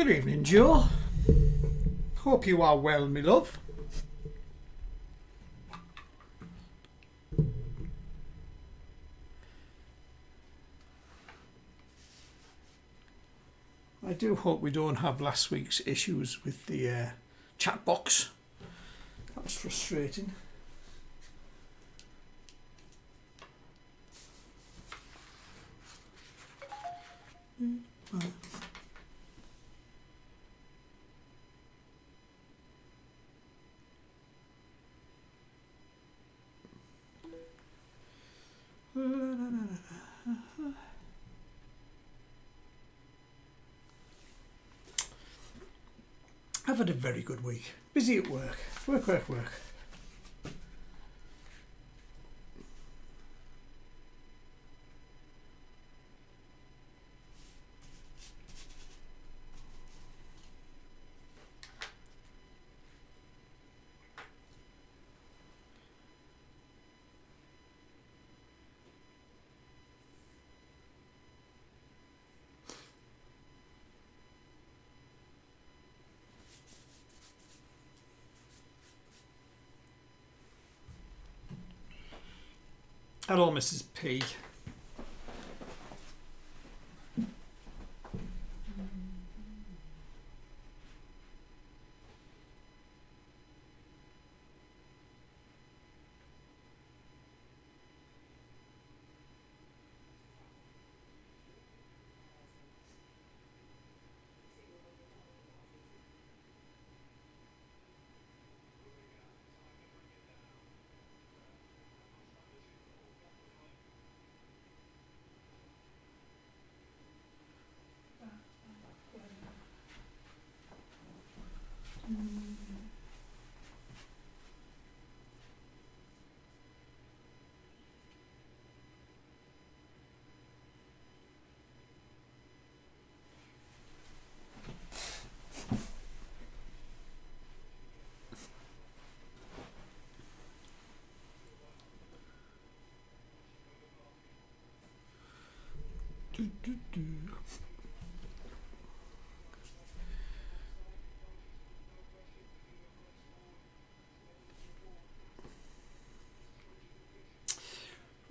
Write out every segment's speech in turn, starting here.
Good evening, Joe. Hope you are well, my love. I do hope we don't have last week's issues with the chat box. That was frustrating. I've had a very good week. Busy at work. Work. Hello, Mrs. P.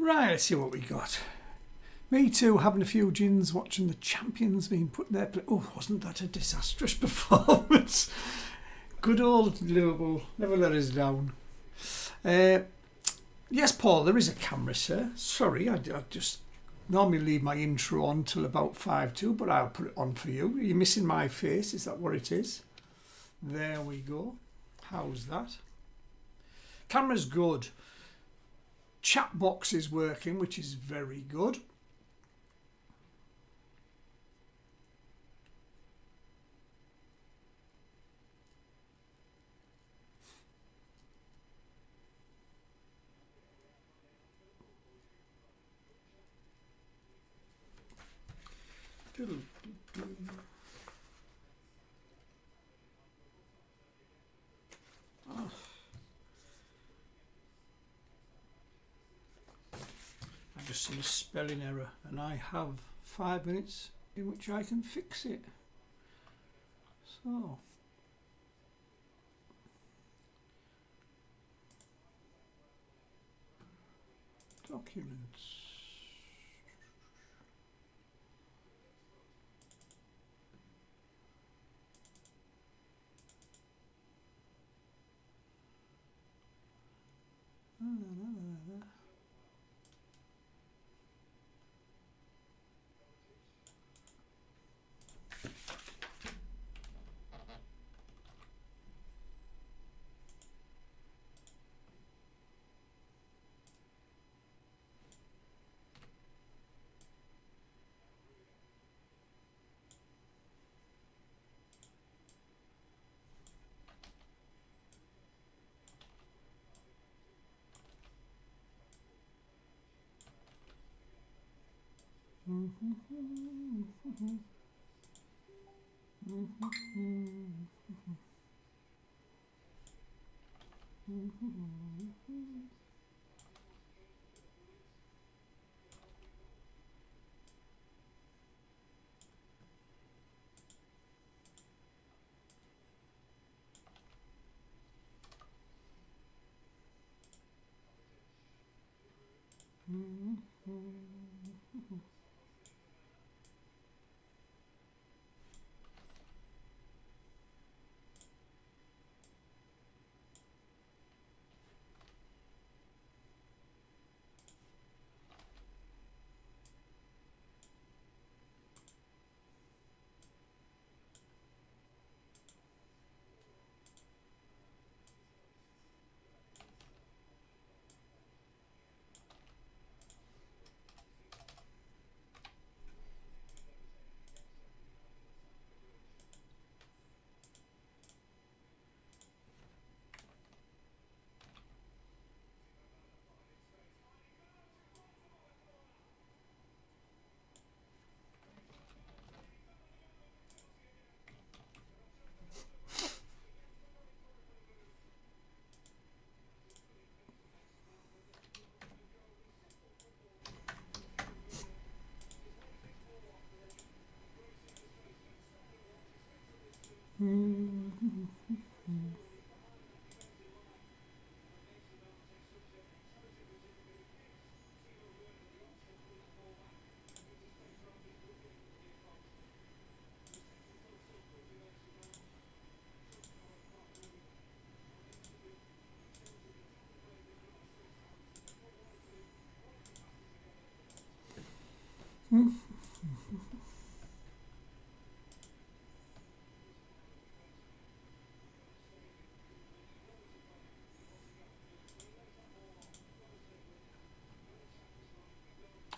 Right, let's see what we got. Me too, having a few gins, watching the champions being put in their place. Oh, wasn't that a disastrous performance? Good old Liverpool, never let us down. Yes, Paul, there is a camera, sir. Sorry, I just normally leave my intro on till about 5 to, but I'll put it on for you. Are you missing my face? Is that what it is? There we go. How's that? Camera's good. Chat box is working, which is very good. Oh. I just seen a spelling error and I have 5 minutes in which I can fix it. So documents.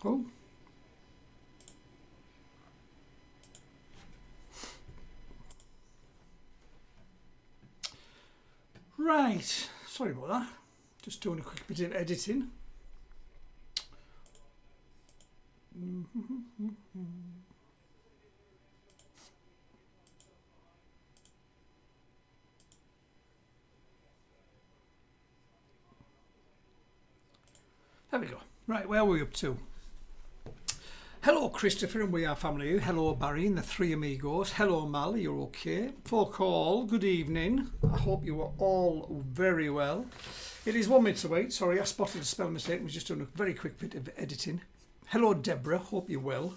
Oh. Right, sorry about that. Just doing a quick bit of editing. There we go. Right, where are we up to? Hello Christopher and We Are Family. Hello Barry and the Three Amigos. Hello Mal, you're okay? Folk all, good evening. I hope you are all very well. It is 1 minute to wait. Sorry, I spotted a spell mistake. I was just doing a very quick bit of editing. Hello Deborah, hope you're well.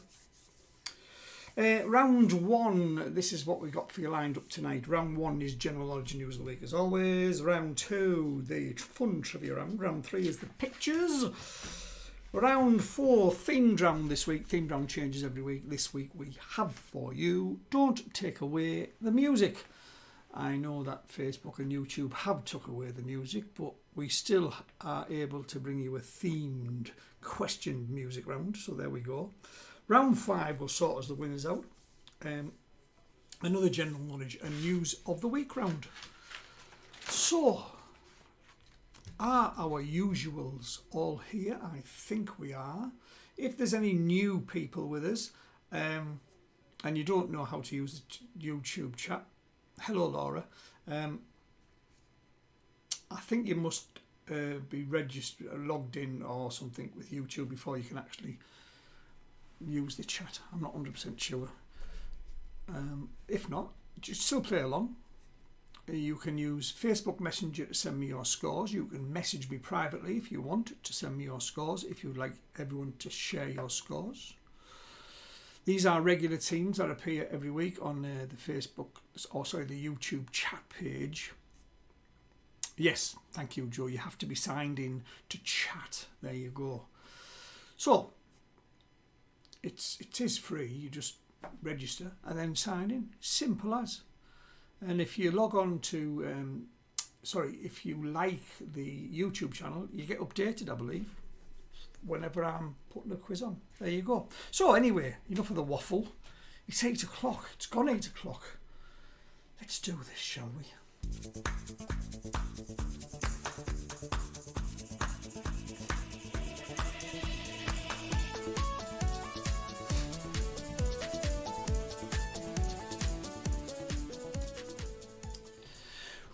Round one, this is what we got for you lined up tonight. Round one is General Knowledge News of the Week as always. Round two, the fun trivia round. Round three is the pictures. Round four, themed round this week. Themed round changes every week. This week we have for you, Don't Take Away the Music. I know that Facebook and YouTube have took away the music, but we still are able to bring you a themed questioned music round. So there we go. Round five will sort us the winners out. Another general knowledge and news of the week round. So, are our usuals all here? I think we are. If there's any new people with us and you don't know how to use the YouTube chat, hello Laura. I think you must be registered, logged in or something with YouTube before you can actually use the chat. I'm not 100% sure. If not, just still play along. You can use Facebook Messenger to send me your scores. You can message me privately if you want to send me your scores, if you'd like everyone to share your scores. These are regular teams that appear every week on the Facebook, or sorry, the YouTube chat page. Yes, thank you, Joe. You have to be signed in to chat. There you go. So, it is free. You just register and then sign in. Simple as. And if you log on to, if you like the YouTube channel, you get updated, I believe, whenever I'm putting a quiz on. There you go. So anyway, enough of the waffle. It's 8 o'clock. It's gone 8 o'clock. Let's do this, shall we?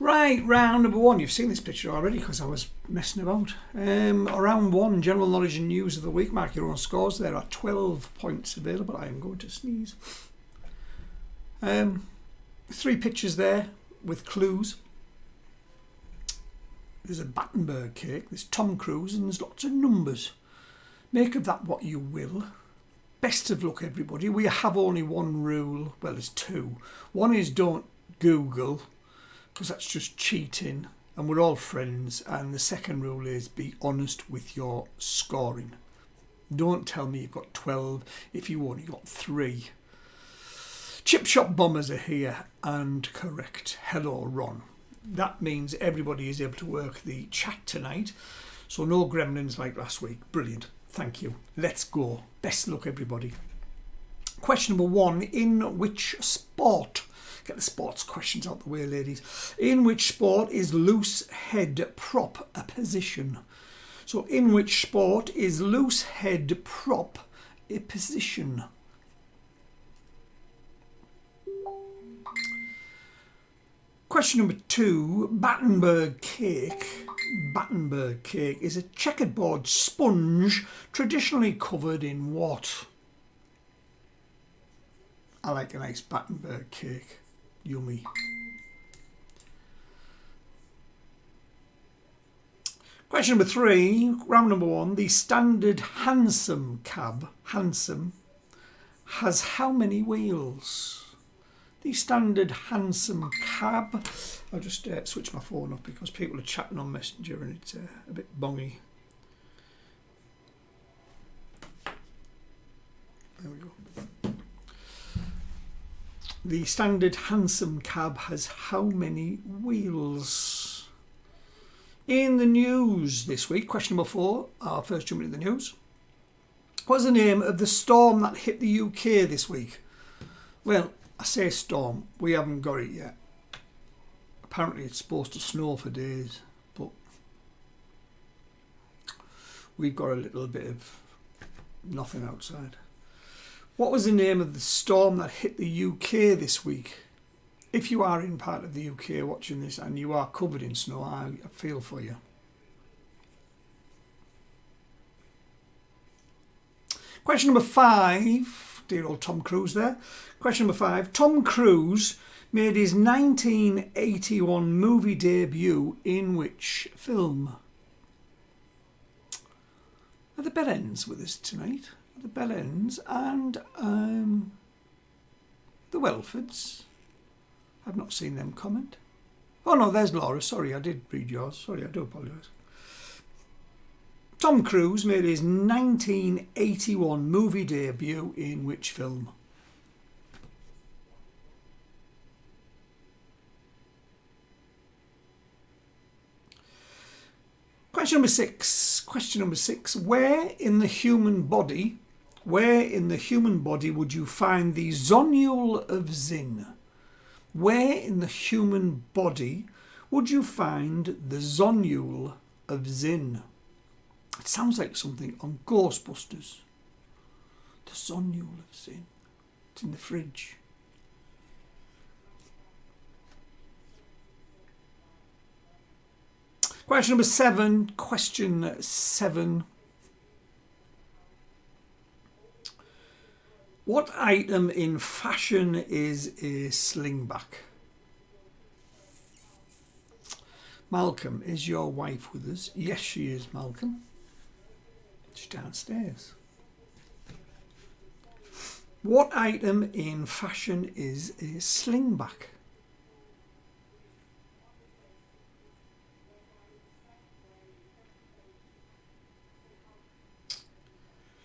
Right, round number one. You've seen this picture already because I was messing about. Round one, general knowledge and news of the week. Mark your own scores. There are 12 points available. I am going to sneeze. 3 pictures there with clues. There's a Battenberg cake. There's Tom Cruise and there's lots of numbers. Make of that what you will. Best of luck, everybody. We have only one rule. Well, there's two. One is don't Google, because that's just cheating, and we're all friends. And the second rule is be honest with your scoring. Don't tell me you've got 12 if you only got 3. Chip Shop Bombers are here and correct. Hello, Ron. That means everybody is able to work the chat tonight. So no gremlins like last week. Brilliant. Thank you. Let's go. Best luck, everybody. Question number 1. In which sport? Get the sports questions out the way, ladies. In which sport is loose head prop a position? So in which sport is loose head prop a position? Question number 2. Battenberg cake. Battenberg cake is a checkerboard sponge traditionally covered in what? I like a nice Battenberg cake. Yummy. Question number 3, round number 1. The standard hansom cab, hansom, has how many wheels? The standard hansom cab. I'll just switch my phone off because people are chatting on Messenger and it's a bit bongy. There we go. The standard hansom cab has how many wheels? In the news this week, question number 4, our first jump into the news. What's the name of the storm that hit the UK this week? Well, I say storm, we haven't got it yet. Apparently it's supposed to snow for days, but we've got a little bit of nothing outside. What was the name of the storm that hit the UK this week? If you are in part of the UK watching this and you are covered in snow, I feel for you. Question number 5. Dear old Tom Cruise there. Question number 5. Tom Cruise made his 1981 movie debut in which film? Are the Bellends with us tonight? The Bellends and the Welfords. I've not seen them comment. Oh no, there's Laura. Sorry, I did read yours. Sorry, I do apologise. Tom Cruise made his 1981 movie debut in which film? Question number 6. Question number 6. Where in the human body would you find the zonule of Zin? Where in the human body would you find the zonule of Zin? It sounds like something on Ghostbusters. The zonule of Zin. It's in the fridge. Question number 7. Question 7. What item in fashion is a slingback? Malcolm, is your wife with us? Yes, she is, Malcolm. She's downstairs. What item in fashion is a slingback?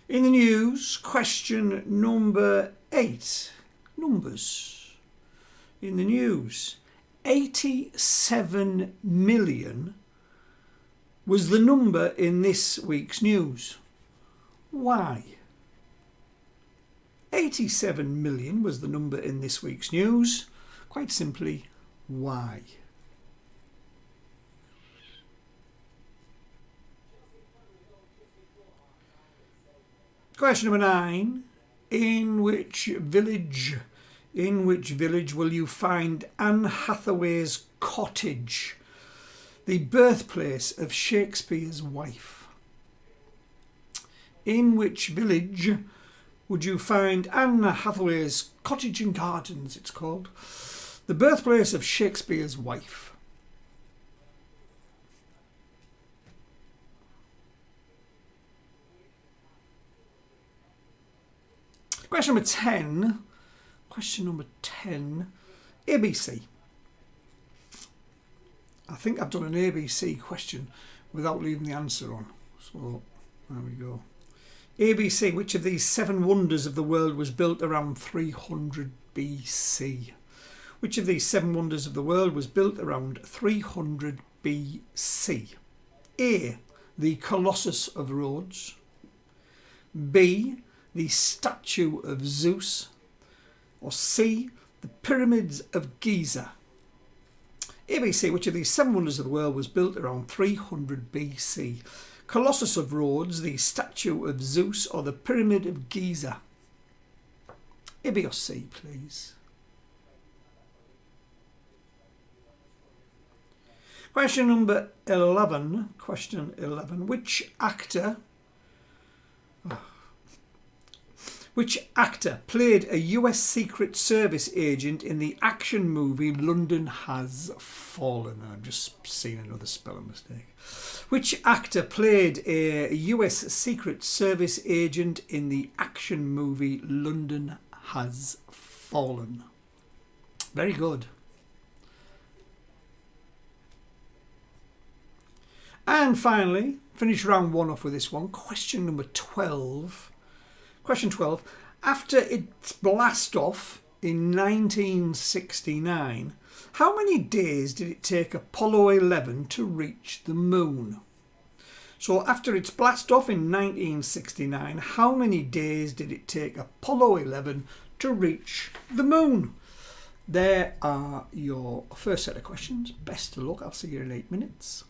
In the news, question number 8. Numbers. In the news, 87 million was the number in this week's news. Why? 87 million was the number in this week's news. Quite simply, why? Question number 9. In which village will you find Anne Hathaway's cottage, the birthplace of Shakespeare's wife? In which village would you find Anne Hathaway's cottage and gardens, it's called, the birthplace of Shakespeare's wife? Question number 10. Question number 10. ABC. I think I've done an ABC question without leaving the answer on. So, there we go. ABC, which of these 7 wonders of the world was built around 300 BC? Which of these 7 wonders of the world was built around 300 BC? A. The Colossus of Rhodes. B. The statue of Zeus. Or C. The pyramids of Giza. ABC, which of these 7 wonders of the world was built around 300 BC? Colossus of Rhodes, the statue of Zeus, or the pyramid of Giza? A, B or C, please. Question number 11. Question 11. Which actor played a US Secret Service agent in the action movie London Has Fallen? I've just seen another spelling mistake. Which actor played a US Secret Service agent in the action movie London Has Fallen? Very good. And finally, finish round 1 off with this one. Question number 12. Question 12. After its blast off in 1969, how many days did it take Apollo 11 to reach the moon? So after its blast off in 1969, how many days did it take Apollo 11 to reach the moon? There are your first set of questions. Best of luck. I'll see you in 8 minutes.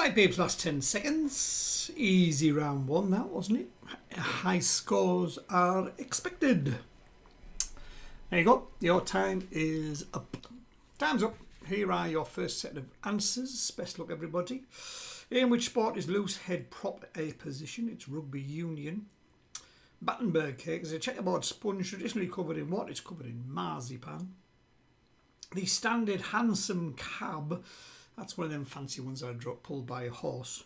Right, babes, last 10 seconds. Easy round one, that, wasn't it? High scores are expected. There you go. Your time is up. Time's up. Here are your first set of answers. Best luck, everybody. In which sport is loose head prop a position? It's rugby union. Battenberg cake is a checkerboard sponge traditionally covered in what? It's covered in marzipan. The standard hansom cab, that's one of them fancy ones that are pulled by a horse.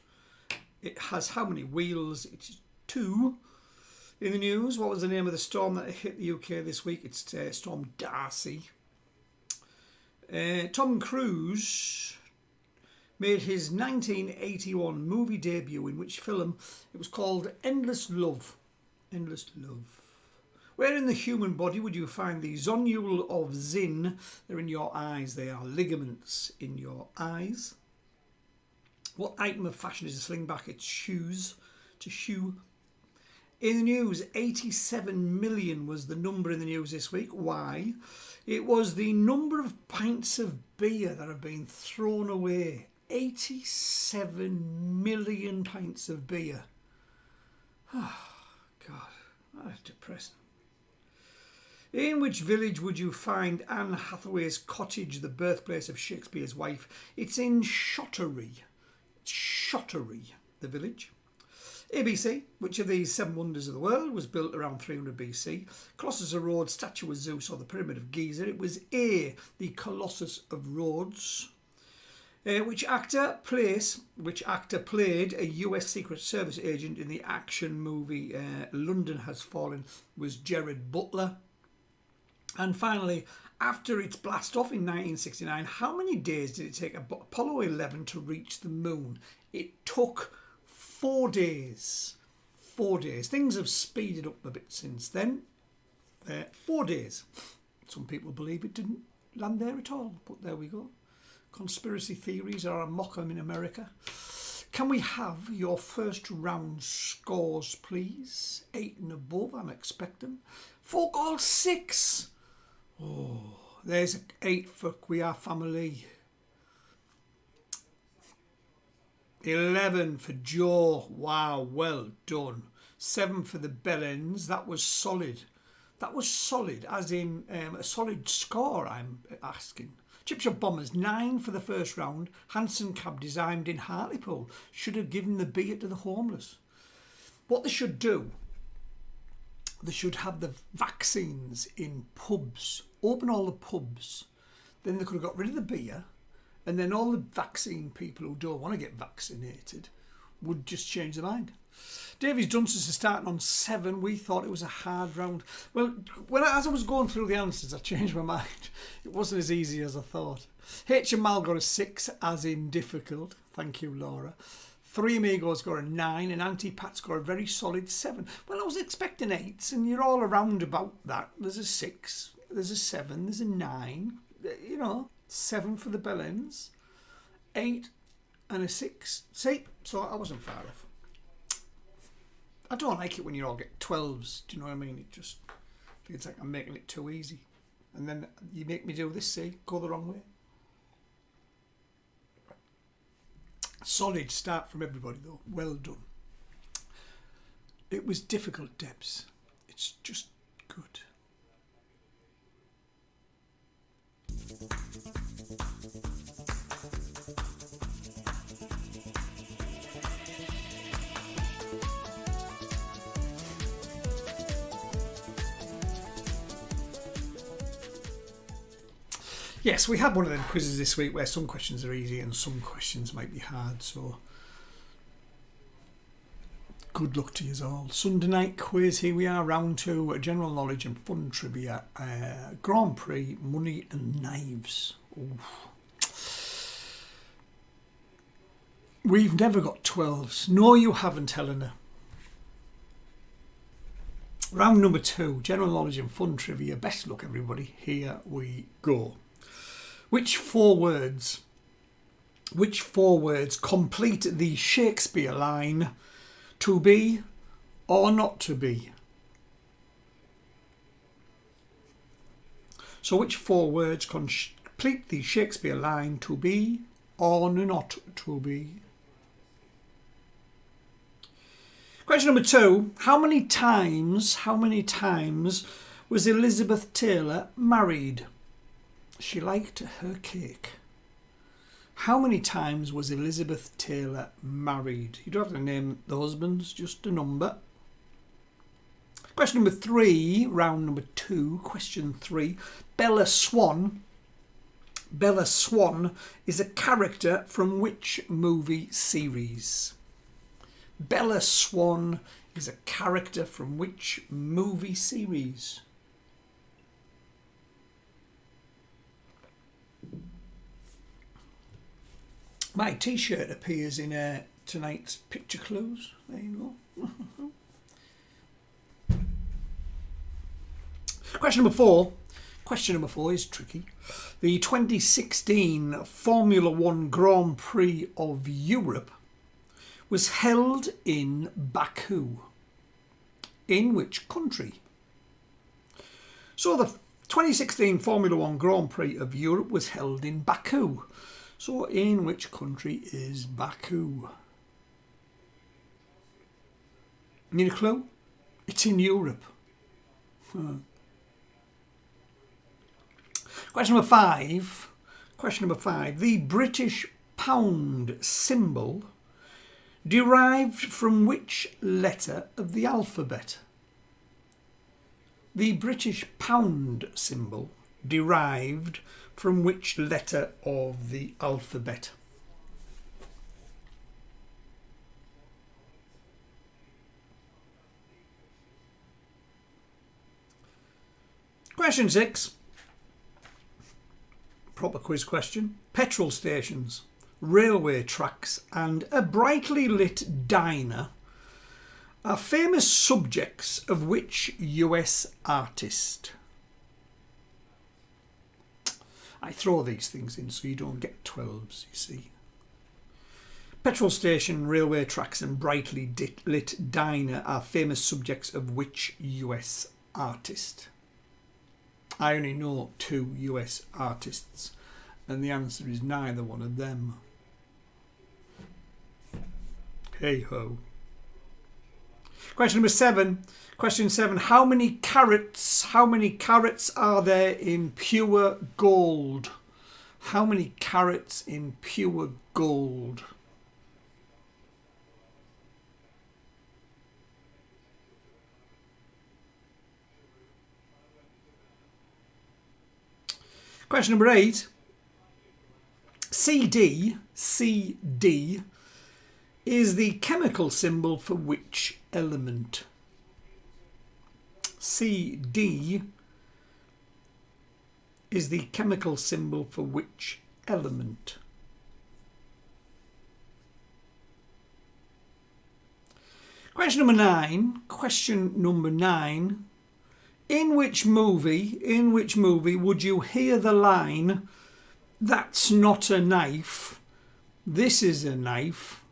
It has how many wheels? It's 2. In the news, what was the name of the storm that hit the UK this week? It's Storm Darcy. Tom Cruise made his 1981 movie debut, in which film it was called Endless Love. Endless Love. Where in the human body would you find the zonule of Zinn? They're in your eyes. They are ligaments in your eyes. What item of fashion is a slingback? It's shoes. To shoe. In the news, 87 million was the number in the news this week. Why? It was the number of pints of beer that have been thrown away. 87 million pints of beer. Oh, God, that's depressing. In which village would you find Anne Hathaway's cottage, the birthplace of Shakespeare's wife? It's in Shottery. Shottery, the village. ABC, which of these 7 wonders of the world was built around 300 BC? Colossus of Rhodes, statue of Zeus, or the Pyramid of Giza? It was A, the Colossus of Rhodes. Which actor played a US Secret Service agent in the action movie London Has Fallen? Was Gerard Butler. And finally, after its blast off in 1969, how many days did it take Apollo 11 to reach the moon? It took 4 days. 4 days. Things have speeded up a bit since then. 4 days. Some people believe it didn't land there at all, but there we go. Conspiracy theories are a mock-em in America. Can we have your first round scores, please? 8 and above, I'm expecting. 4 goals, 6. Oh, there's 8 for We Are Family. 11 for Joe. Wow, well done. 7 for the Bellends. That was solid. That was solid, as in a solid score, I'm asking. Chipshot Bombers, 9 for the first round. Hanson Cab designed in Hartlepool. Should have given the beer to the homeless. What they should do, they should have the vaccines in pubs. Open all the pubs. Then they could have got rid of the beer. And then all the vaccine people who don't want to get vaccinated would just change their mind. Davies Dunces is starting on 7. We thought it was a hard round. Well, as I was going through the answers, I changed my mind. It wasn't as easy as I thought. H and Mal got a 6, as in difficult. Thank you, Laura. 3 Amigos got a 9, and Auntie Pat's got a very solid 7. Well, I was expecting 8s, and you're all around about that. There's a 6, there's a 7, there's a 9. You know, 7 for the Bellends, 8 and a 6. See, so I wasn't far off. I don't like it when you all get 12s. Do you know what I mean? It just feels like I'm making it too easy. And then you make me do this, see, go the wrong way. Solid start from everybody, though. Well done. It was difficult, Debs. It's just good. Yes, we had one of them quizzes this week where some questions are easy and some questions might be hard, so good luck to you all. Sunday night quiz, here we are, round 2, general knowledge and fun trivia, Grand Prix, money and knives. Oof. We've never got 12s. No, you haven't, Helena. Round number 2, general knowledge and fun trivia. Best luck, everybody. Here we go. Which four words complete the Shakespeare line, to be or not to be? So which 4 words complete the Shakespeare line, to be or not to be? Question number 2. How many times was Elizabeth Taylor married? She liked her cake. How many times was Elizabeth Taylor married? You don't have to name the husbands, just a number. Question number 3, round number 2, question 3. Bella Swan is a character from which movie series? Bella Swan is a character from which movie series? My t-shirt appears in tonight's picture clues. There you go. Question number 4. Question number 4 is tricky. The 2016 Formula 1 Grand Prix of Europe was held in Baku. In which country? So the 2016 Formula 1 Grand Prix of Europe was held in Baku. So in which country is Baku? Need a clue? It's in Europe. Question number 5. Question number 5. The British pound symbol derived from which letter of the alphabet? The British pound symbol derived from which letter of the alphabet? Question 6. Proper quiz question. Petrol stations, railway tracks and a brightly lit diner are famous subjects of which US artist? I throw these things in so you don't get 12s, you see. Petrol station, railway tracks and brightly lit diner are famous subjects of which US artist? I only know 2 US artists and the answer is neither one of them. Hey ho. Question number 7. Question 7. How many carats are there in pure gold? How many carats in pure gold? Question number 8. CD is the chemical symbol for which element? CD is the chemical symbol for which element? Question number 9. Question number 9. In which movie would you hear the line, "That's not a knife, this is a knife"?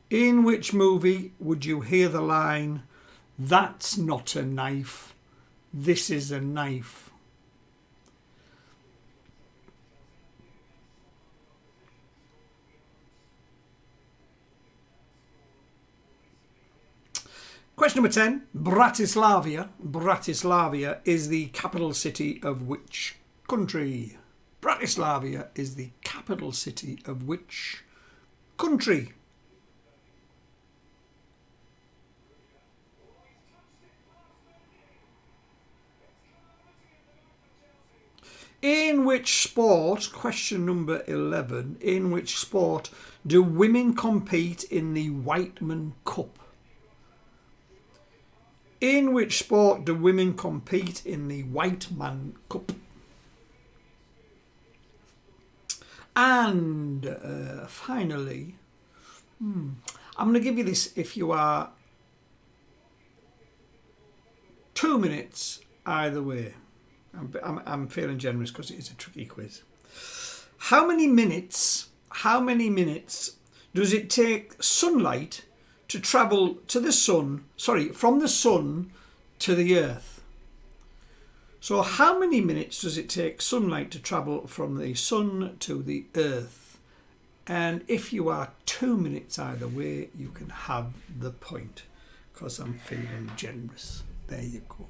In which movie would you hear the line, "That's not a knife, this is a knife"? Question number 10. Bratislava is the capital city of which country? Bratislava is the capital city of which country? In which sport, question number 11, in which sport do women compete in the Whiteman Cup? In which sport do women compete in the Whiteman Cup? And finally, I'm going to give you this if you are 2 minutes either way. I'm feeling generous because it is a tricky quiz. How many minutes does it take sunlight to travel to the sun, from the sun to the earth? So how many minutes does it take sunlight to travel from the sun to the earth? And if you are 2 minutes either way, you can have the point, because I'm feeling generous. There you go.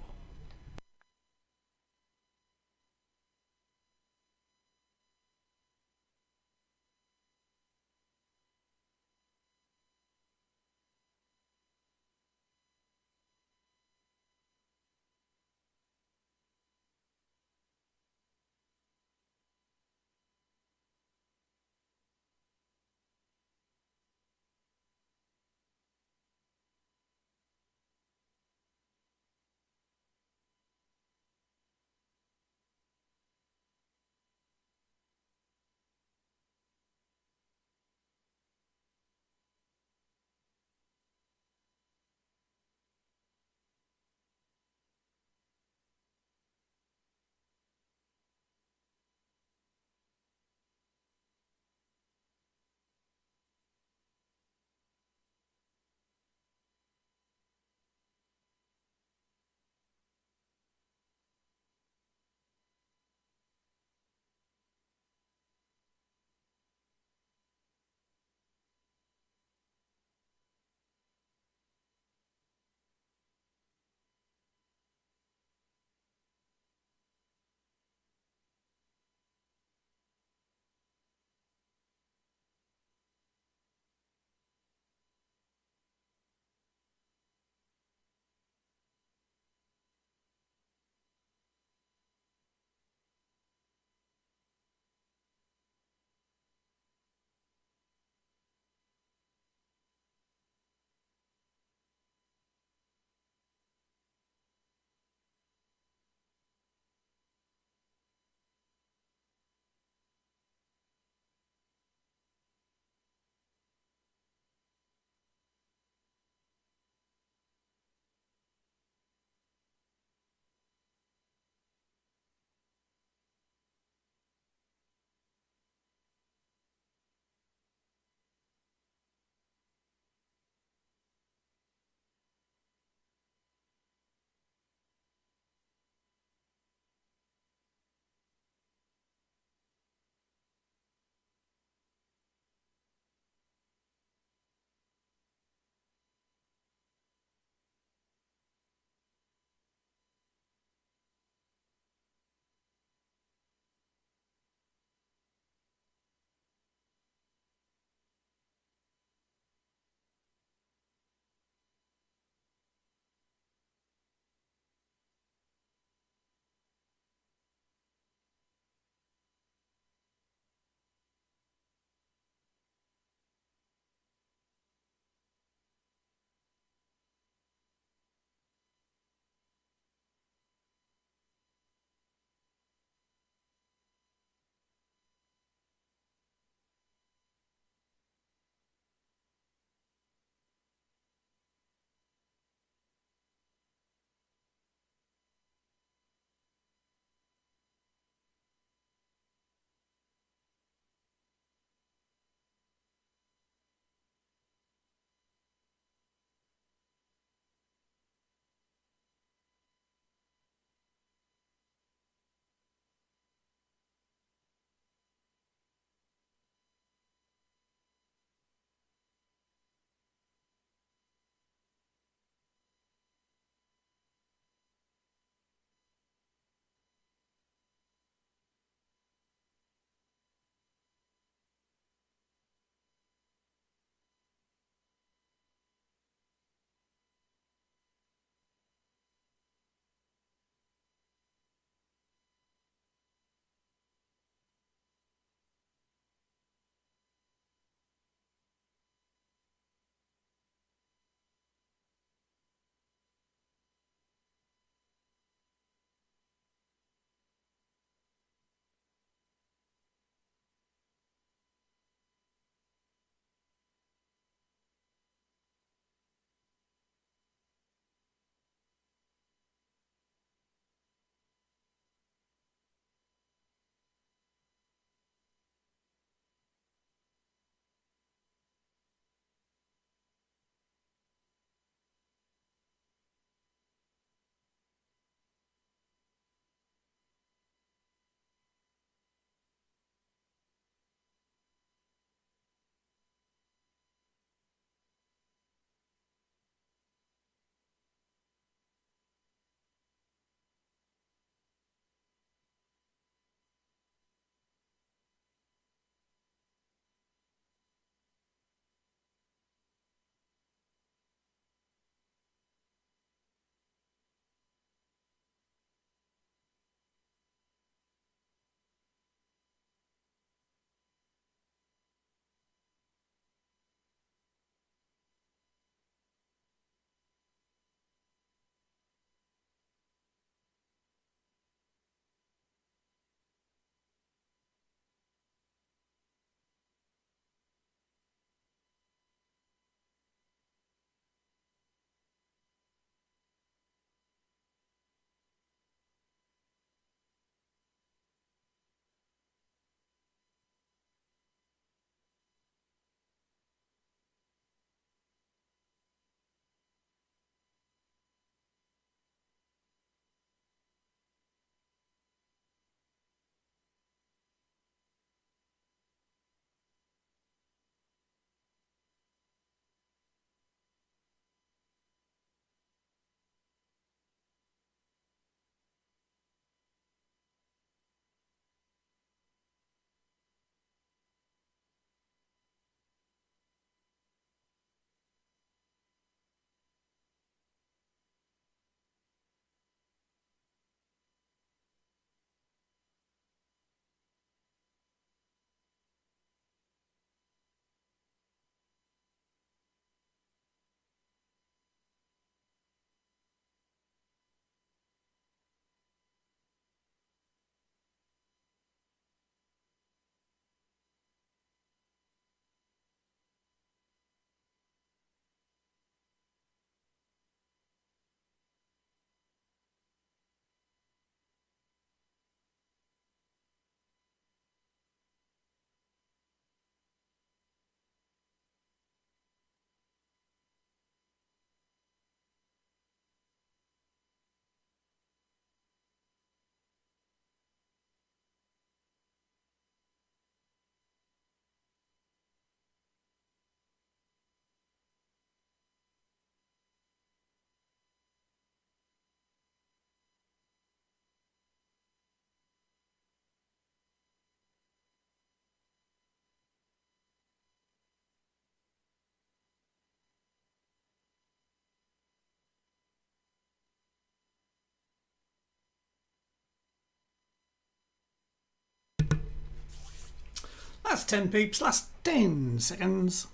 Last 10 peeps, last 10 seconds.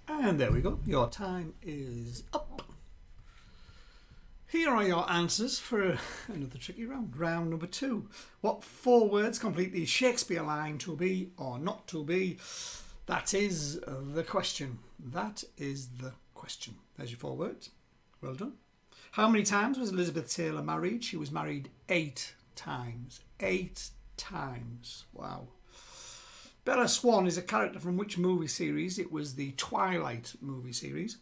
And there we go. Your time is up. Here are your answers for another tricky round. Round number 2. What 4 words complete the Shakespeare line to be or not to be? That is the question. That is the question. There's your 4 words. Well done. How many times was Elizabeth Taylor married? She was married 8 times. 8 times. Wow. Bella Swan is a character from which movie series? It was the Twilight movie series.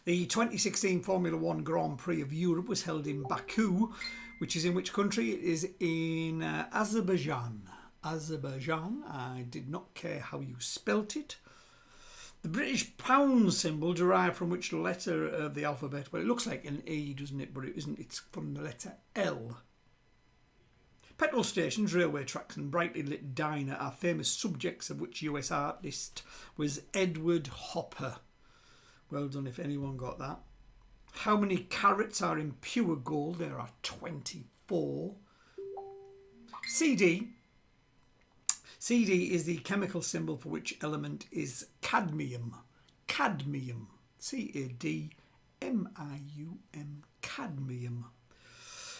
The 2016 Formula One Grand Prix of Europe was held in Baku, which is in which country? It is in Azerbaijan. Azerbaijan. I did not care how you spelt it. The British pound symbol derived from which letter of the alphabet? Well, it looks like an E, doesn't it? But it isn't. It's from the letter L. Petrol stations, railway tracks and brightly lit diner are famous subjects of which US artist was Edward Hopper. Well done if anyone got that. How many carats are in pure gold? There are 24. CD. CD is the chemical symbol for which element is cadmium. Cadmium. C-A-D-M-I-U-M. Cadmium.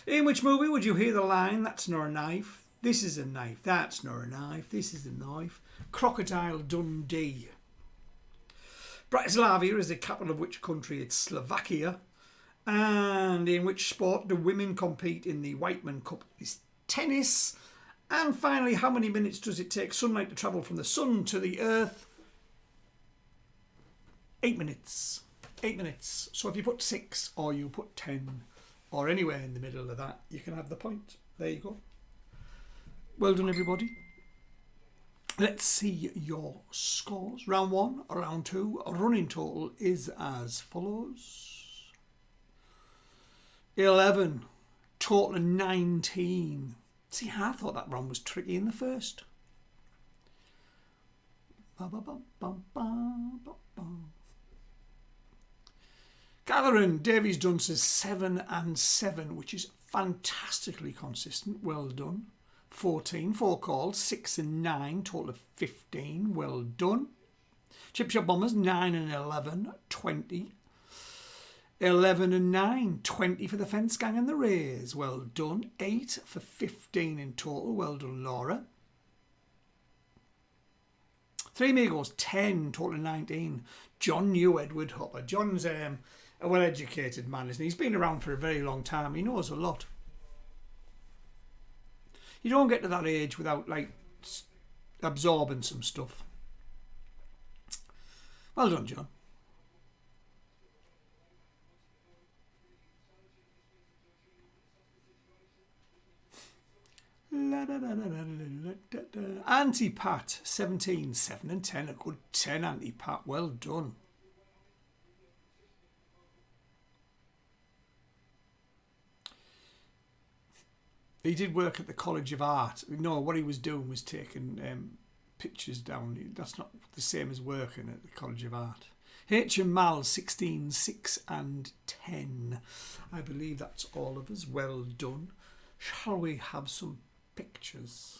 In which movie would you hear the line, "That's not a knife, this is a knife, that's not a knife, this is a knife"? Crocodile Dundee. Bratislava is the capital of which country? It's Slovakia. And in which sport do women compete in the Whiteman Cup? It's tennis. And finally, how many minutes does it take sunlight to travel from the sun to the earth? 8 minutes. 8 minutes. So if you put 6 or you put 10 or anywhere in the middle of that, you can have the point. There you go. Well done, everybody. Let's see your scores. Round 1, round 2, running total is as follows. 11, total of 19. See, I thought that round was tricky in the first. Catherine Davies Dunn says 7 and 7, which is fantastically consistent. Well done. 14, 4 calls, 6 and 9, total of 15. Well done. Chip Shop Bombers 9 and 11, 20. 11 and 9, 20 for the Fence Gang and the Rays. Well done. 8 for 15 in total. Well done, Laura. 3 Amigos 10, total of 19. John knew Edward Hopper. John's a well-educated man, isn't he? He's been around for a very long time. He knows a lot. You don't get to that age without, like, absorbing some stuff. Well done, John. Auntie Pat 17, 7 and 10. A good 10, Auntie Pat. Well done. He did work at the College of Art. No, what he was doing was taking pictures down. That's not the same as working at the College of Art. H and Mal 16, 6 and 10. I believe that's all of us. Well done. Shall we have some pictures?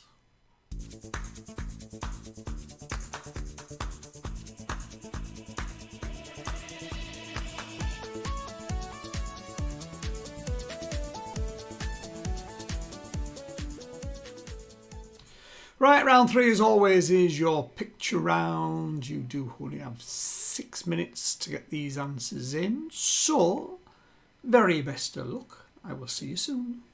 Right, round 3 as always is your picture round. You do only have 6 minutes to get these answers in. So, very best of luck. I will see you soon.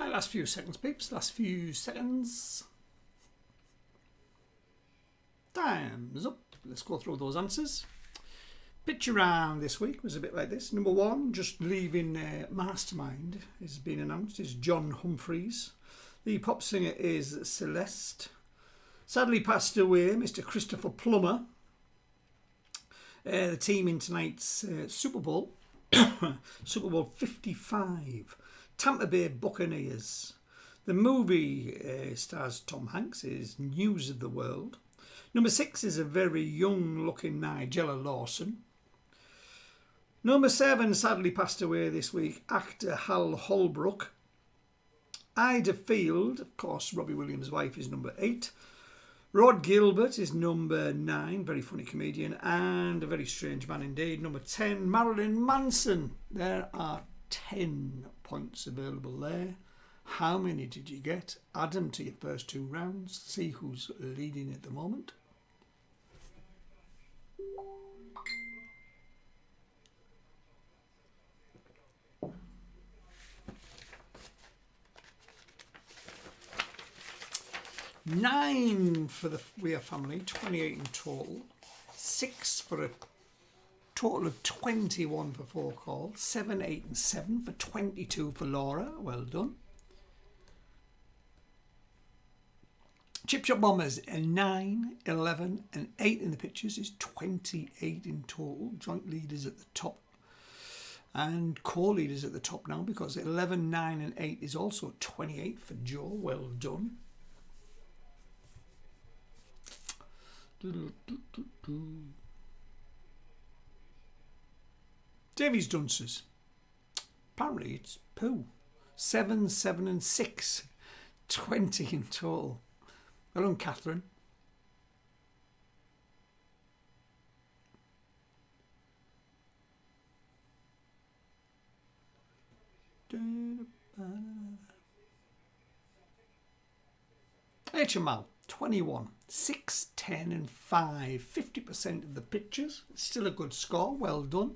Right, last few seconds, peeps. Last few seconds. Time's up. Let's go through those answers. Picture round this week was a bit like this. Number one, just leaving Mastermind, has been announced, is John Humphreys. The pop singer is Celeste. Sadly passed away, Mr. Christopher Plummer. The team in tonight's Super Bowl, Super Bowl 55, Tampa Bay Buccaneers. The movie stars Tom Hanks, is News of the World. Number 6 is a very young looking Nigella Lawson. Number 7 sadly passed away this week, actor Hal Holbrook. Ida Field, of course, Robbie Williams' wife, is number 8. Rod Gilbert is number 9, very funny comedian and a very strange man indeed. Number 10, Marilyn Manson. There are 10 points available there. How many did you get? Add them to your first 2 rounds. See who's leading at the moment. Nine for the Weir family, 28 in total. 6 for a total of 21 for 4 calls. 7, 8 and 7 for 22 for Laura. Well done. Chip Shop Bombers, 9, 11 and 8 in the pictures is 28 in total. Joint leaders at the top. And core leaders at the top now, because 11, 9 and 8 is also 28 for Joe. Well done. Davies Dunces. Apparently it's Pooh. 7, 7 and 6. 20 in total. Well done, Catherine. HML. 21, 6, 10 and 5. 50% of the pictures. Still a good score. Well done.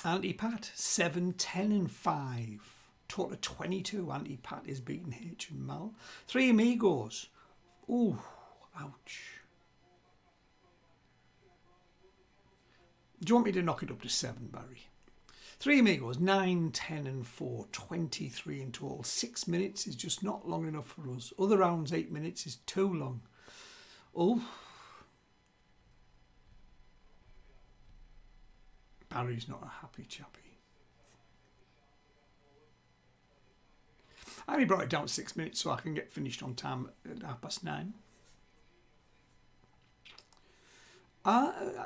Auntie Pat, 7, 10 and 5. Total of 22. Auntie Pat is beating H and Mal. 3 Amigos. Ooh, ouch. Do you want me to knock it up to 7, Barry? 3 Amigos, 9, 10 and 4, 23 in total. 6 minutes is just not long enough for us. Other rounds, 8 minutes is too long. Oh. Barry's not a happy chappy. I only brought it down to 6 minutes so I can get finished on time at 9:30.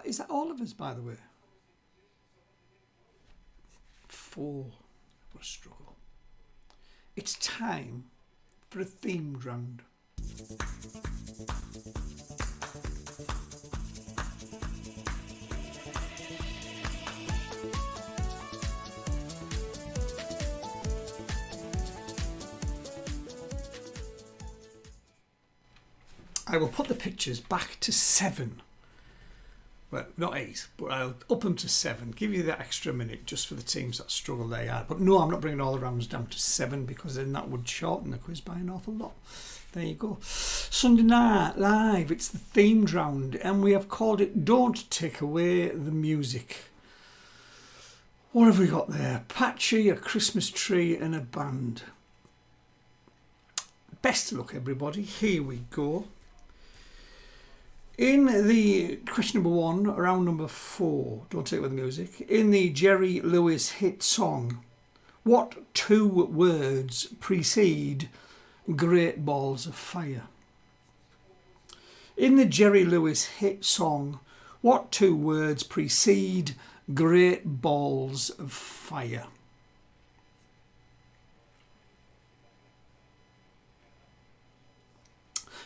Is that all of us, by the way? 4. What a struggle. It's time for a themed round. I will put the pictures back to 7. Well, not 8, but I'll up them to 7. Give you that extra minute just for the teams that struggle they are. But no, I'm not bringing all the rounds down to 7 because then that would shorten the quiz by an awful lot. There you go. Sunday night live, it's the themed round, and we have called it Don't Take Away the Music. What have we got there? Patchy, a Christmas tree and a band. Best of luck, everybody. Here we go. In the question number 1, round number 4, Don't Take Away the Music, in the Jerry Lewis hit song, what 2 words precede Great Balls of Fire? In the Jerry Lewis hit song, what 2 words precede Great Balls of Fire?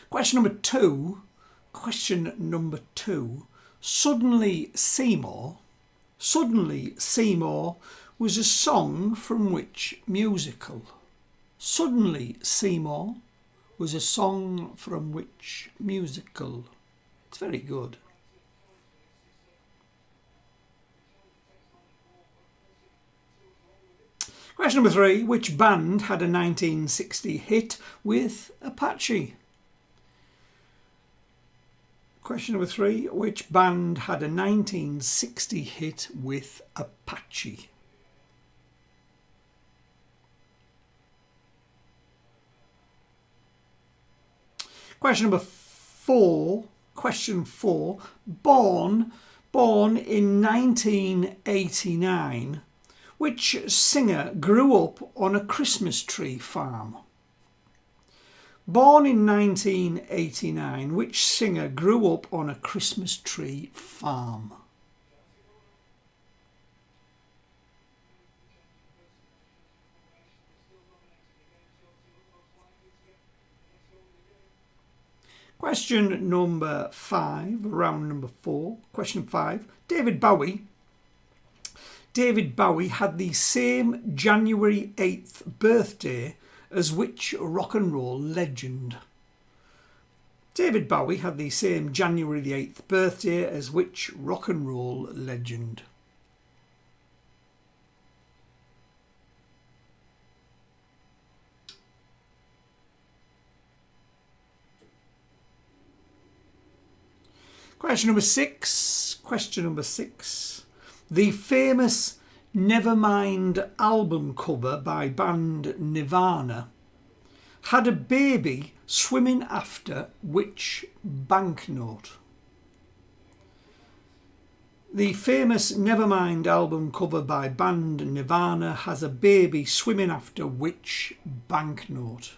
Question number 2. Suddenly Seymour was a song from which musical? Suddenly Seymour was a song from which musical? It's very good. Question number 3. Which band had a 1960 hit with Apache? Question number 3. Which band had a 1960 hit with Apache? Question number 4. Question 4. Born in 1989. Which singer grew up on a Christmas tree farm? Born in 1989, which singer grew up on a Christmas tree farm? Question number 5, round number 4. Question 5. David Bowie had the same January 8th birthday as which rock and roll legend? David Bowie had the same January the 8th birthday as which rock and roll legend? Question number 6. Question number 6. The famous Nevermind album cover by band Nirvana had a baby swimming after which banknote? The famous Nevermind album cover by band Nirvana has a baby swimming after which banknote?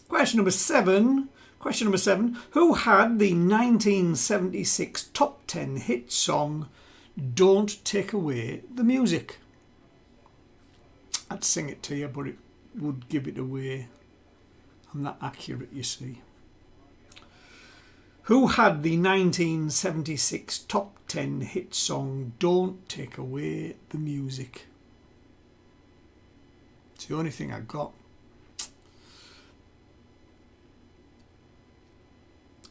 Question number 7. Question number 7. Who had the 1976 top 10 hit song Don't Take Away the Music? I'd sing it to you, but it would give it away. I'm not accurate, you see. Who had the 1976 top 10 hit song Don't Take Away the Music? It's the only thing I got.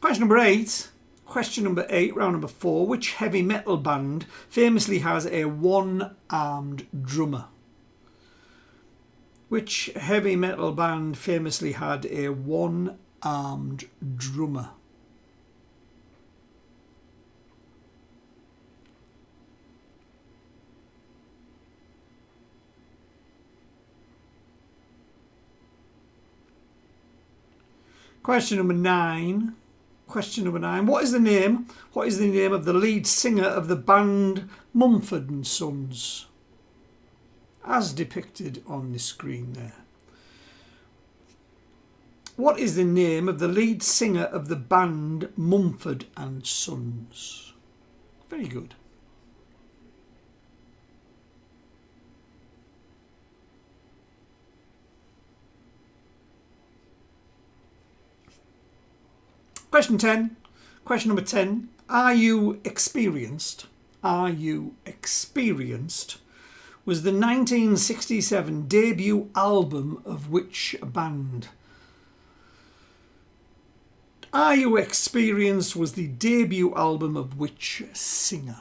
Question number 8. Question number 8, round number 4. Which heavy metal band famously has a one-armed drummer? Which heavy metal band famously had a one-armed drummer? Question number 9. Question number 9. What is the name of the lead singer of the band Mumford & Sons? As depicted on the screen there. What is the name of the lead singer of the band Mumford & Sons? Very good. Question 10. Question number 10. Are You Experienced? Are You Experienced? Was the 1967 debut album of which band? Are You Experienced was the debut album of which singer?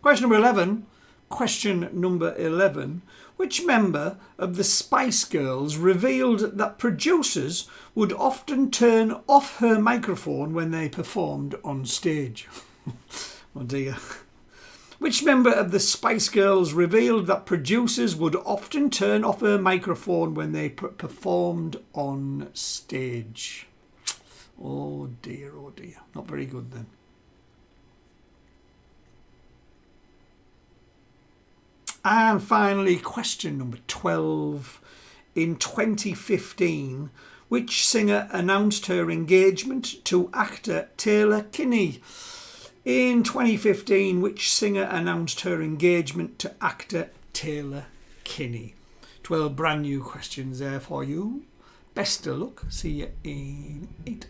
Question number 11. Question number 11. Which member of the Spice Girls revealed that producers would often turn off her microphone when they performed on stage? Oh dear. Which member of the Spice Girls revealed that producers would often turn off her microphone when they performed on stage? Oh dear, oh dear. Not very good then. And finally, question number 12. In 2015, which singer announced her engagement to actor Taylor Kinney? In 2015, which singer announced her engagement to actor Taylor Kinney? 12 brand new questions there for you. Best of luck. See you in 8.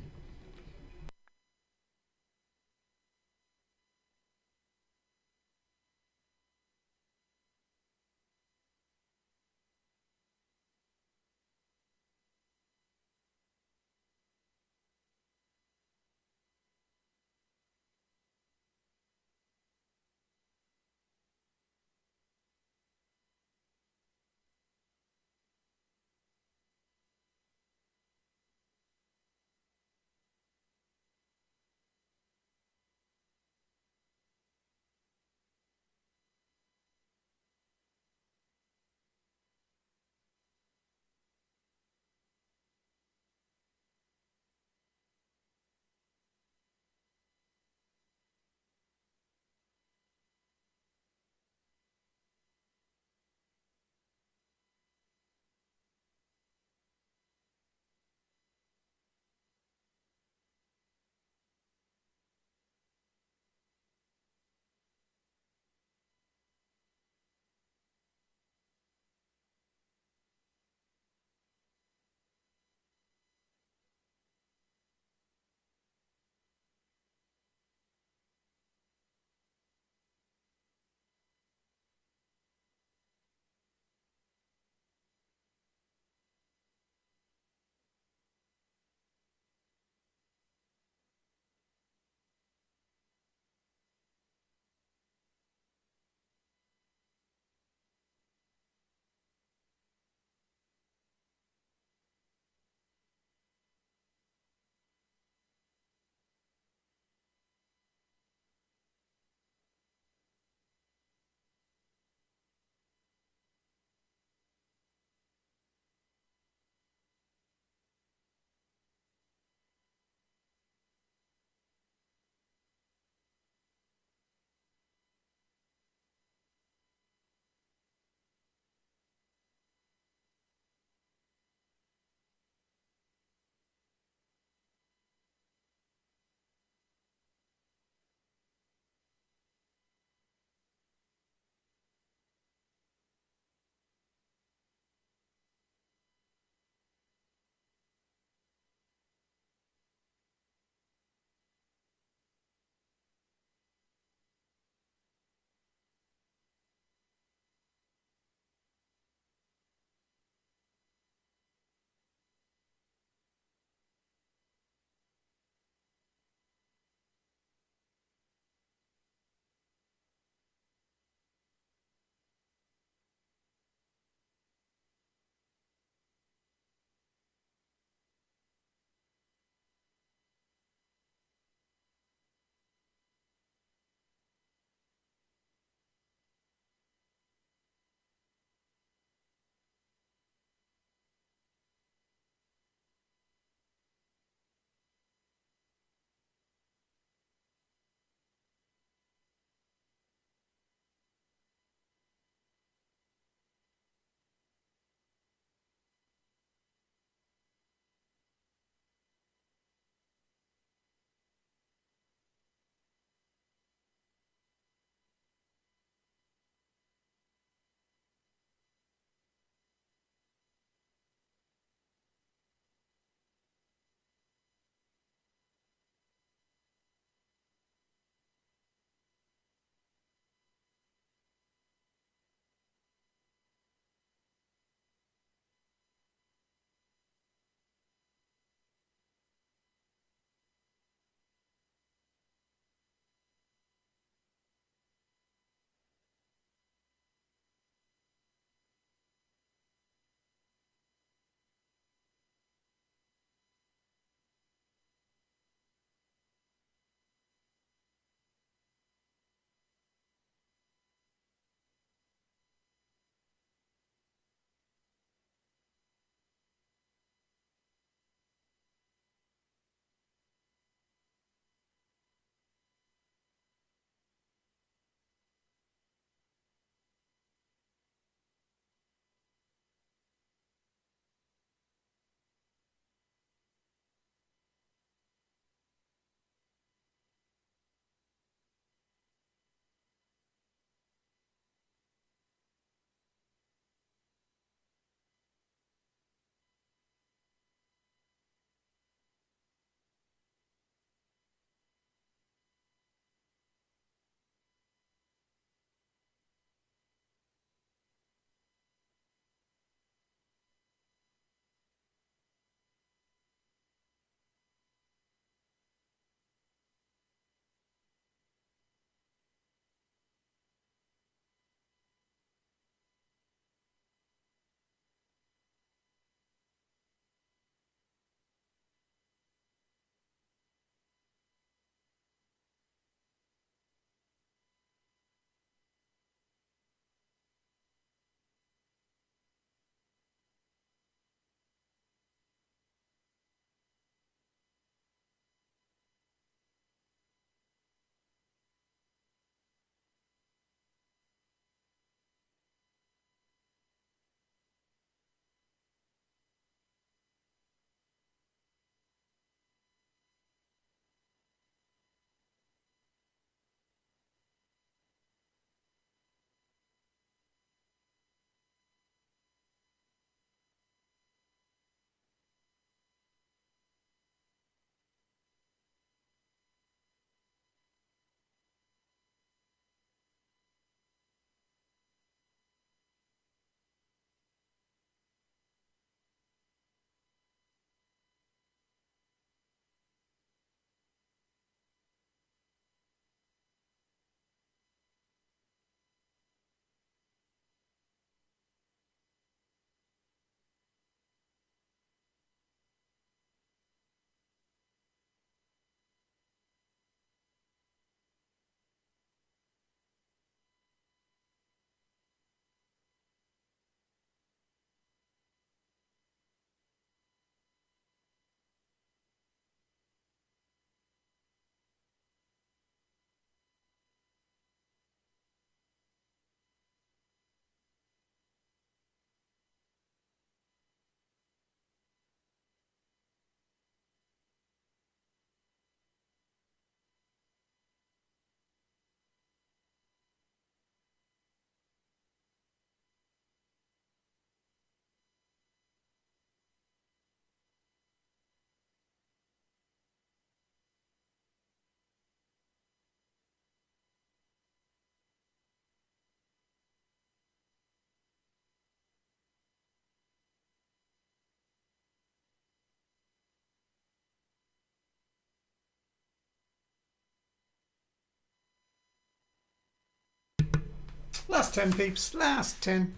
Last 10, peeps. Last 10.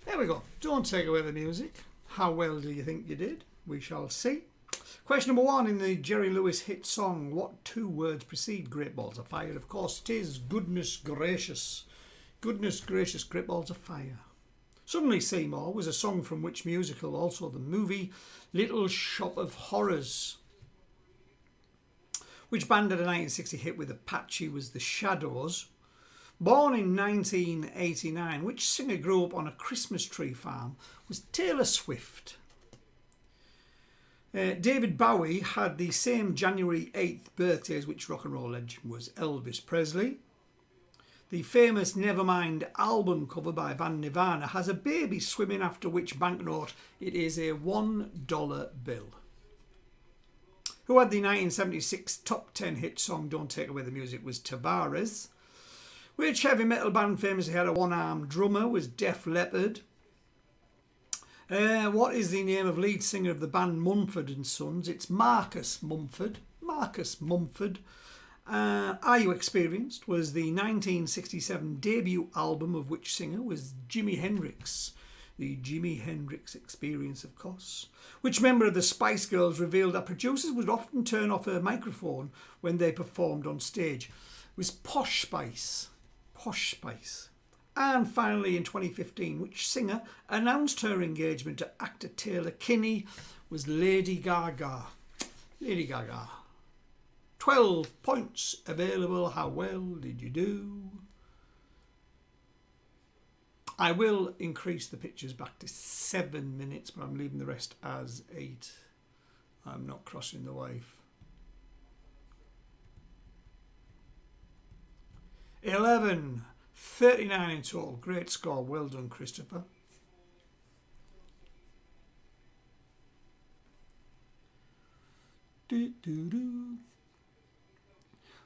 There we go. Don't take away the music. How well do you think you did? We shall see. Question number 1 in the Jerry Lewis hit song, what 2 words precede Great Balls of Fire? Of course, it is goodness gracious. Goodness gracious, Great Balls of Fire. Suddenly Seymour was a song from which musical, also the movie Little Shop of Horrors. Which band had a 1960 hit with Apache was the Shadows. Born in 1989, which singer grew up on a Christmas tree farm was Taylor Swift. David Bowie had the same January 8th birthday as which rock and roll legend was Elvis Presley. The famous Nevermind album cover by band Nirvana has a baby swimming after which banknote it is a $1 bill. Who had the 1976 top 10 hit song Don't Take Away the Music was Tavares. Which heavy metal band famously had a one-armed drummer was Def Leppard. What is the name of lead singer of the band Mumford and Sons? It's Marcus Mumford. Marcus Mumford. Are You Experienced was the 1967 debut album of which singer was Jimi Hendrix. The Jimi Hendrix Experience, of course. Which member of the Spice Girls revealed that producers would often turn off her microphone when they performed on stage? It was Posh Spice. Posh Spice. And finally in 2015, which singer announced her engagement to actor Taylor Kinney was Lady Gaga. Lady Gaga. 12 points available. How well did you do? I will increase the pictures back to 7 minutes, but I'm leaving the rest as 8. I'm not crossing the wife. 11, 39 in total. Great score. Well done, Christopher.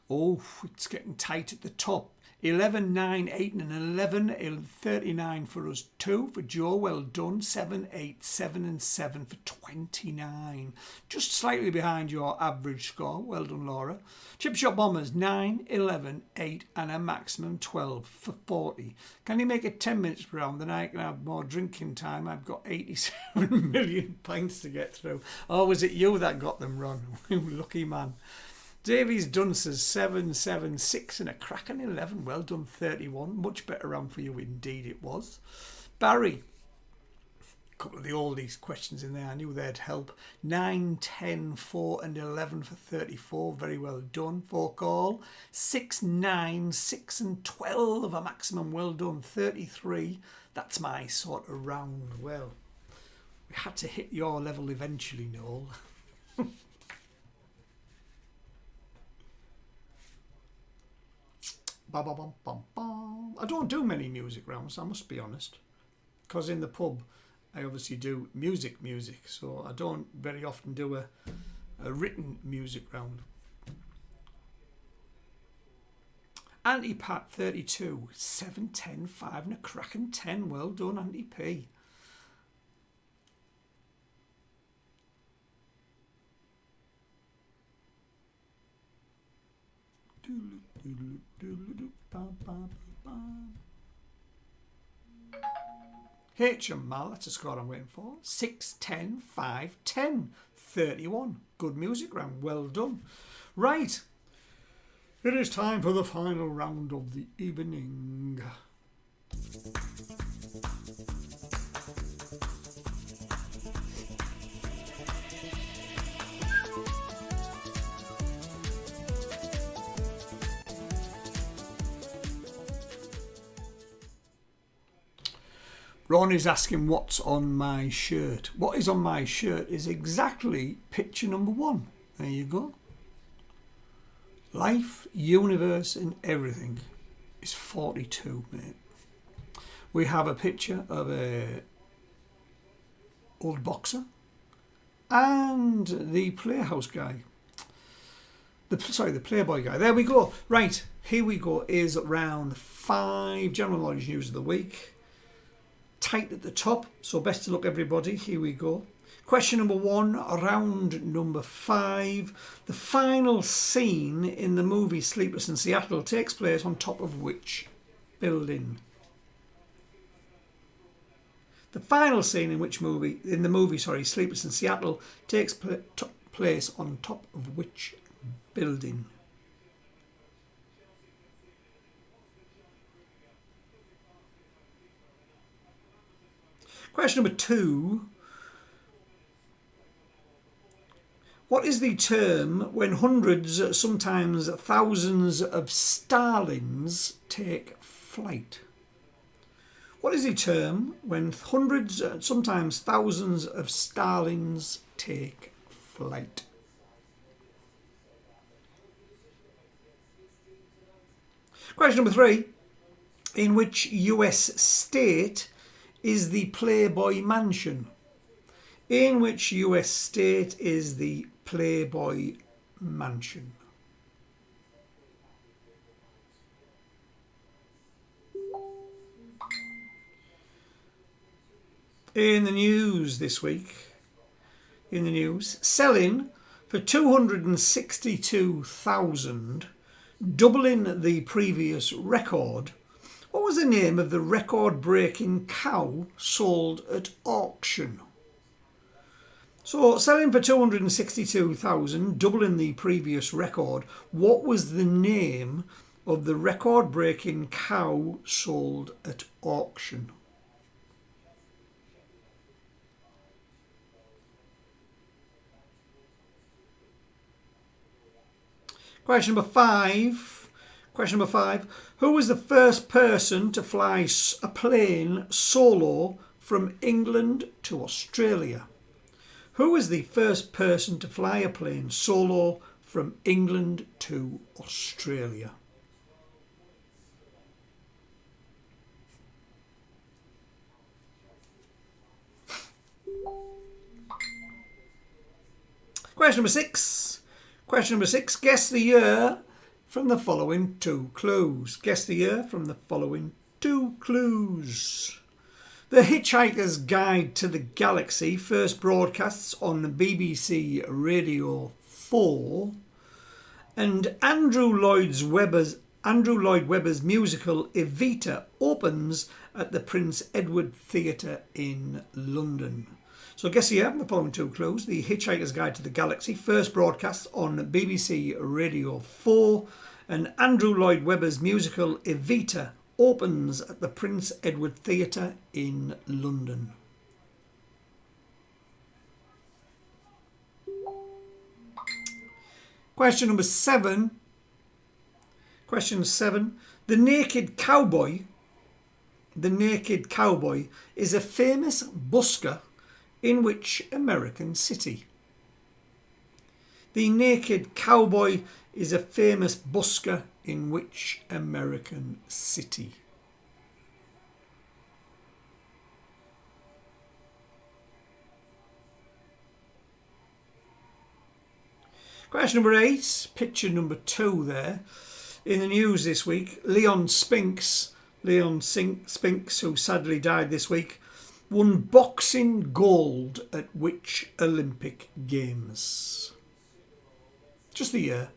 Oh, it's getting tight at the top. 11, 9, 8 and 11. 39 for us. 2 for Joe. Well done. 7, 8, 7 and 7 for 29. Just slightly behind your average score. Well done, Laura. Chip Shop Bombers. 9, 11, 8 and a maximum 12 for 40. Can you make it 10 minutes per round? Then I can have more drinking time. I've got 87 million pints to get through. Or was it you that got them wrong? Lucky man. Davies Dunces 7, 7, 6 and a cracking 11. Well done, 31. Much better round for you indeed it was. Barry. A couple of the oldies questions in there. I knew they'd help. 9, 10, 4 and 11 for 34. Very well done. 4 call. 6, 9, 6 and 12. A maximum. Well done. 33. That's my sort of round. Well, we had to hit your level eventually, Noel. I don't do many music rounds, I must be honest, because in the pub I obviously do music, so I don't very often do a written music round. Auntie Pat 32, 7, 10, 5 and a cracking 10. Well done, Auntie P. HML, that's a score I'm waiting for. 6, 10, 5, 10, 31. Good music round, well done. Right, it is time for the final round of the evening. Ron is asking what's on my shirt. What is on my shirt is exactly picture number 1. There you go. Life, universe and everything is 42, mate. We have a picture of a old boxer and the Playhouse guy. The Playboy guy. There we go. Right, here we go. Is round 5 general knowledge news of the week. Tight at the top, so best of luck everybody. Here we go. Question number 1, round number 5. The final scene in the movie Sleepless in Seattle takes place on top of which building? The final scene in the movie Sleepless in Seattle takes place on top of which building? Question number 2. What is the term when hundreds, sometimes thousands of starlings take flight? What is the term when hundreds, sometimes thousands of starlings take flight? Question number 3. In which US state is the Playboy Mansion? In which US state is the Playboy Mansion? In the news this week, selling for 262,000, doubling the previous record. What was the name of the record-breaking cow sold at auction? So, selling for 262,000, doubling the previous record. What was the name of the record-breaking cow sold at auction? Question number 5. Who was the first person to fly a plane solo from England to Australia? Who was the first person to fly a plane solo from England to Australia? Question number 6. Guess the year from the following 2 clues. The Hitchhiker's Guide to the Galaxy first broadcasts on the BBC Radio 4, and Andrew Lloyd Webber's musical Evita opens at the Prince Edward Theatre in London. So guess the year from the following 2 clues. The Hitchhiker's Guide to the Galaxy first broadcasts on BBC Radio 4, and Andrew Lloyd Webber's musical Evita opens at the Prince Edward Theatre in London. Question number 7. The Naked Cowboy is a famous busker in which American city? The Naked Cowboy is a famous busker in which American city? Question number 8, picture number 2 there. In the news this week, Leon Spinks, who sadly died this week, won boxing gold at which Olympic Games? Just the year.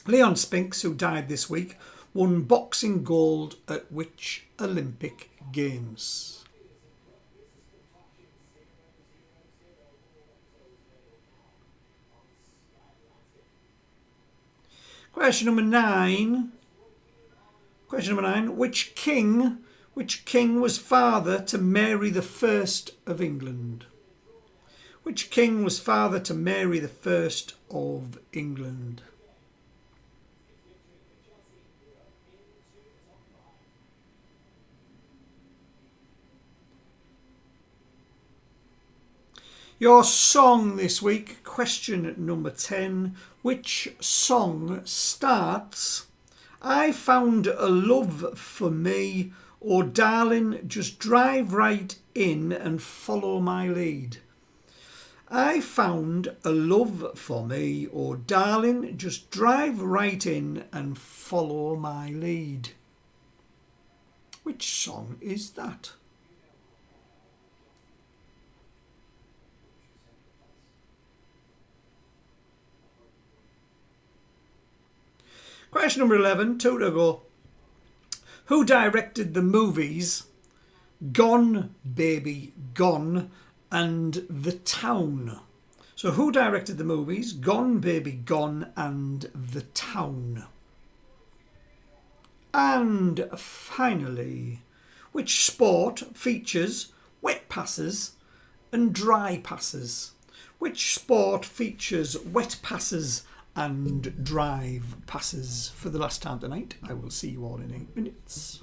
Leon Spinks, who died this week, won boxing gold at which Olympic Games? Question number 9. Which king was father to Mary the First of England? Which king was father to Mary the First of England? Your song this week, question number 10. Which song starts, I found a love for me, or darling, just drive right in and follow my lead? I found a love for me, or darling, just drive right in and follow my lead. Which song is that? Question number 11, 2 to go. Who directed the movies Gone, Baby, Gone and The Town? So who directed the movies Gone, Baby, Gone and The Town? And finally, which sport features wet passes and dry passes? Which sport features wet passes and drive passes? For the last time tonight, I will see you all in 8 minutes.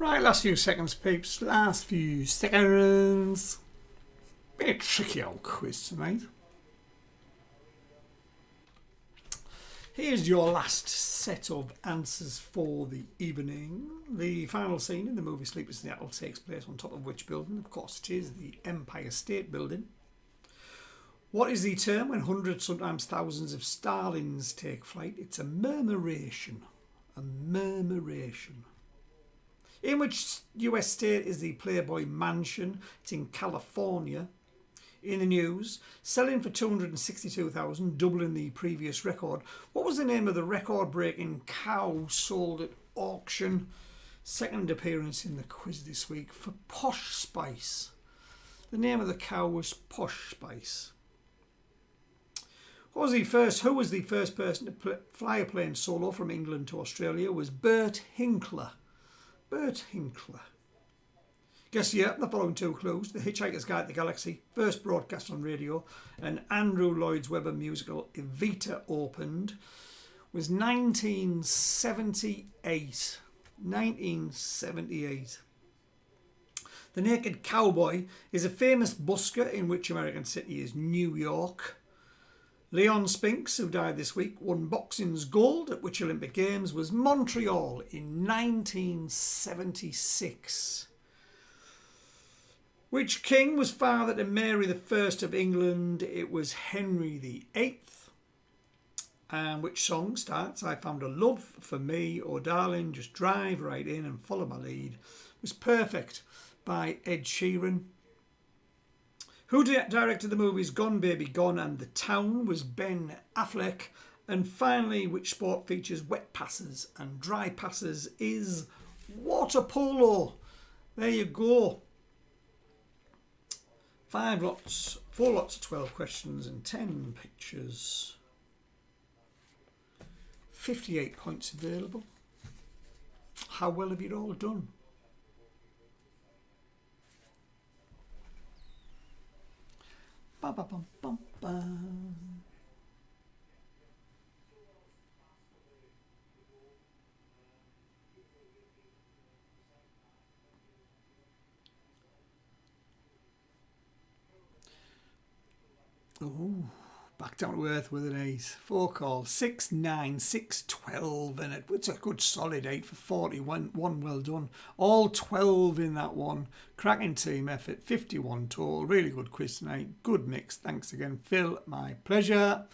Right, last few seconds, peeps. Last few seconds. Bit of a tricky old quiz tonight. Here's your last set of answers for the evening. The final scene in the movie Sleepless in Seattle takes place on top of which building? Of course, it is the Empire State Building. What is the term when hundreds, sometimes thousands of starlings take flight? It's a murmuration. A murmuration. In which US state is the Playboy Mansion? It's in California. In the news, selling for $262,000, doubling the previous record. What was the name of the record-breaking cow sold at auction? Second appearance in the quiz this week for Posh Spice. The name of the cow was Posh Spice. Who was the first person to fly a plane solo from England to Australia? Was Bert Hinkler. Bert Hinkler. Guess the following two clues. The Hitchhiker's Guide to the Galaxy, first broadcast on radio, and Andrew Lloyd Webber musical Evita opened, was 1978. 1978. The Naked Cowboy is a famous busker in which American city is New York. Leon Spinks, who died this week, won boxing's gold at which Olympic Games? Was Montreal in 1976. Which king was father to Mary I of England? It was Henry VIII. And which song starts, I found a love for me, oh darling, just drive right in and follow my lead? It was Perfect by Ed Sheeran. Who directed the movies Gone Baby Gone and The Town? Was Ben Affleck. And finally, which sport features wet passes and dry passes? Is water polo. There you go. 4 lots of 12 questions and 10 pictures. 58 points available. How well have you all done? Ba ba bum bum bum. Oh, back down to earth with an 8. 4 calls. 6, 9, 6, 12 in it. It's a good solid 8 for 41. Well done. All 12 in that one. Cracking team effort. 51 total. Really good quiz tonight. Good mix. Thanks again, Phil. My pleasure.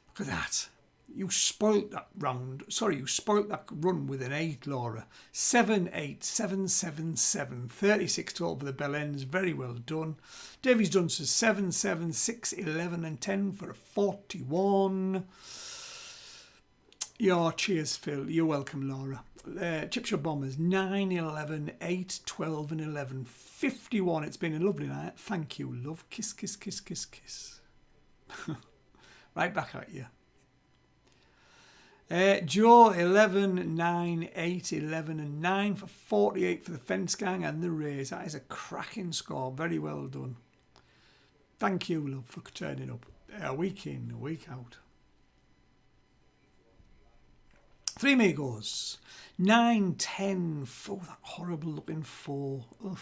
Look at that. You spoilt that round. Sorry, you spoilt that run with an 8, Laura. 7, 8, 7, 7, 7. 36 total for the bell ends. Very well done. Davies Dunn says 7, 7, 6, 11 and 10 for a 41. Cheers, Phil. You're welcome, Laura. Chipshot Bombers 9, 11, 8, 12 and 11. 51. It's been a lovely night. Thank you, love. Kiss, kiss, kiss, kiss, kiss. Right back at you. Joe 11, 9, 8, 11 and 9 for 48 for the Fence Gang and the Rays. That is a cracking score. Very well done. Thank you, love, for turning up. A week in, a week out. 3 amigos. 9, 10, for that horrible looking 4. Ugh.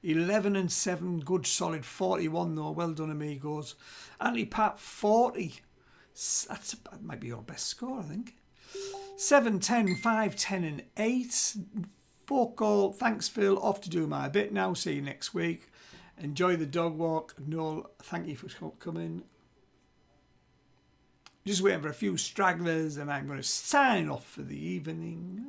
11 and 7, good solid 41 though. Well done, amigos. Andy Pat 40. That might be your best score, I think. 7, 10, 5, 10 and 8. 4 call. Thanks, Phil. Off to do my bit now. See you next week. Enjoy the dog walk. Noel, thank you for coming. Just waiting for a few stragglers and I'm going to sign off for the evening.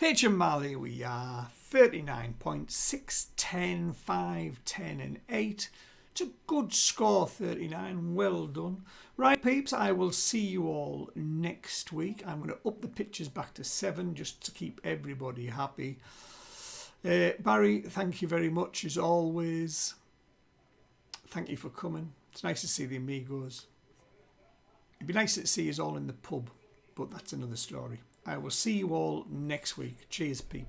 H and Mali, we are 39 points, 6, 10, 5, 10 and 8. It's a good score, 39. Well done. Right, peeps, I will see you all next week. I'm going to up the pictures back to 7 just to keep everybody happy. Barry, thank you very much as always. Thank you for coming. It's nice to see the amigos. It'd be nice to see us all in the pub, but that's another story. I will see you all next week. Cheers, people.